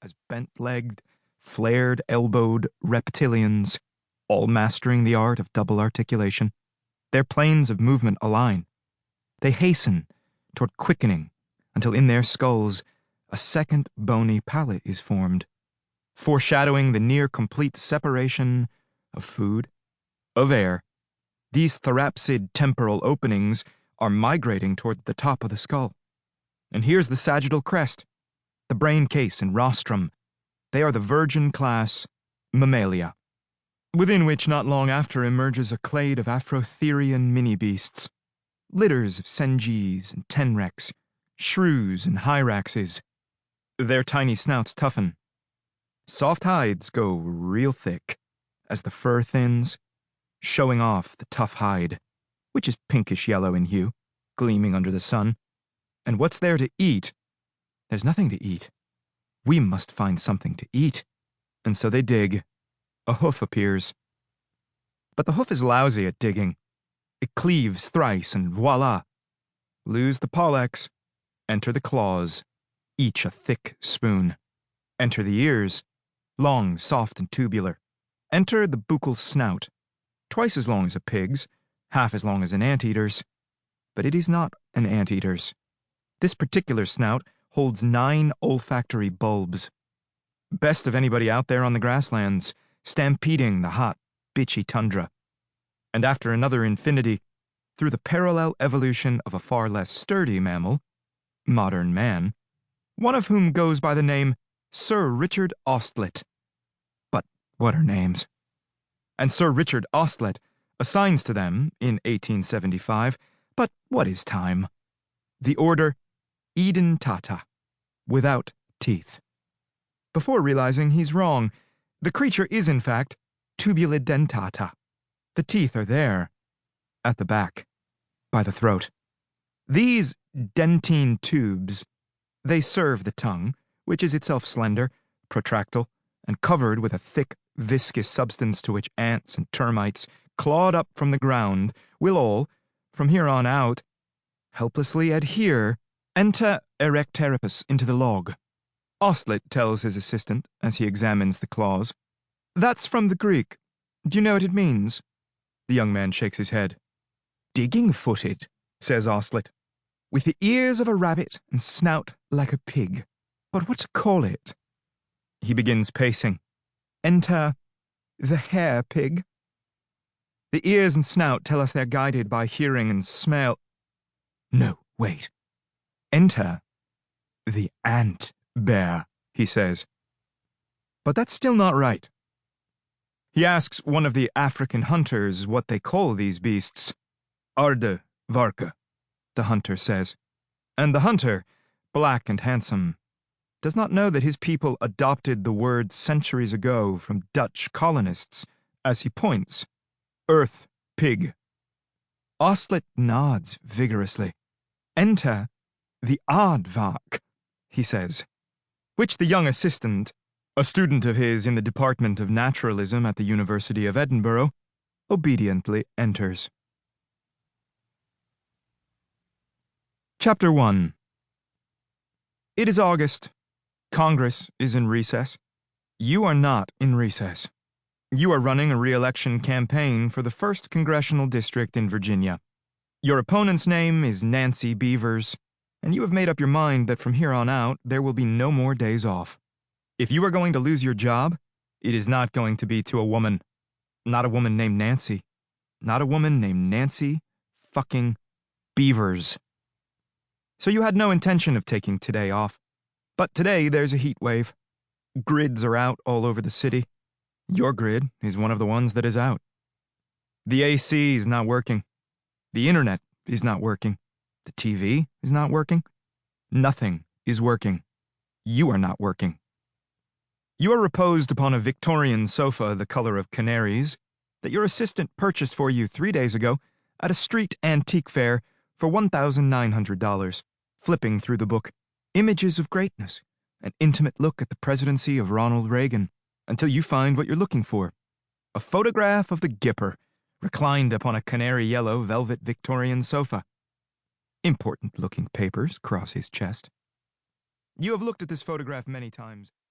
as bent-legged, flared-elbowed reptilians, all mastering the art of double articulation. Their planes of movement align. They hasten toward quickening until in their skulls a second bony palate is formed, foreshadowing the near-complete separation of food, of air. These thorapsid temporal openings are migrating toward the top of the skull. And here's the sagittal crest, the brain case and rostrum. They are the virgin class Mammalia, within which not long after emerges a clade of Afrotherian mini-beasts, litters of Senjis and Tenrecs, shrews and hyraxes. Their tiny snouts toughen. Soft hides go real thick as the fur thins, showing off the tough hide, which is pinkish-yellow in hue, gleaming under the sun. And what's there to eat? There's nothing to eat. We must find something to eat. And so they dig. A hoof appears. But the hoof is lousy at digging. It cleaves thrice and voila. Lose the pollex. Enter the claws, each a thick spoon. Enter the ears, long, soft, and tubular. Enter the buccal snout, twice as long as a pig's, half as long as an anteater's. But it is not an anteater's. This particular snout holds 9 olfactory bulbs. Best of anybody out there on the grasslands, stampeding the hot, bitchy tundra. And after another infinity, through the parallel evolution of a far less sturdy mammal, modern man, one of whom goes by the name Sir Richard Ostlet. But what are names? And Sir Richard Ostlet assigns to them, in 1875, but what is time? The order Edentata, without teeth. Before realizing he's wrong, the creature is in fact tubulidentata. The teeth are there, at the back, by the throat. These dentine tubes, they serve the tongue, which is itself slender, protractile, and covered with a thick, viscous substance to which ants and termites, clawed up from the ground, will all, from here on out, helplessly adhere, enter erecteripus into the log. Ostlet tells his assistant as he examines the claws. That's from the Greek. Do you know what it means? The young man shakes his head. Digging-footed, says Ostlet, with the ears of a rabbit and snout like a pig. But what to call it? He begins pacing. Enter the hare pig. The ears and snout tell us they're guided by hearing and smell. No, wait. Enter the ant bear, he says. But that's still not right. He asks one of the African hunters what they call these beasts. Aardvark, the hunter says. And the hunter, black and handsome, does not know that his people adopted the word centuries ago from Dutch colonists, as he points. Earth pig. Ostlet nods vigorously. Enter the Aardvark, he says, which the young assistant, a student of his in the Department of Naturalism at the University of Edinburgh, obediently enters. Chapter 1. It is August. Congress is in recess. You are not in recess. You are running a reelection campaign for the 1st Congressional District in Virginia. Your opponent's name is Nancy Beavers, and you have made up your mind that from here on out there will be no more days off. If you are going to lose your job, it is not going to be to a woman. Not a woman named Nancy. Not a woman named Nancy fucking Beavers. So you had no intention of taking today off. But today there's a heat wave. Grids are out all over the city. Your grid is one of the ones that is out. The AC is not working. The internet is not working. The TV is not working. Nothing is working. You are not working. You are reposed upon a Victorian sofa the color of canaries that your assistant purchased for you 3 days ago at a street antique fair for $1,900, flipping through the book Images of Greatness, an intimate look at the presidency of Ronald Reagan, until you find what you're looking for. A photograph of the Gipper, reclined upon a canary-yellow velvet Victorian sofa. Important-looking papers cross his chest. You have looked at this photograph many times.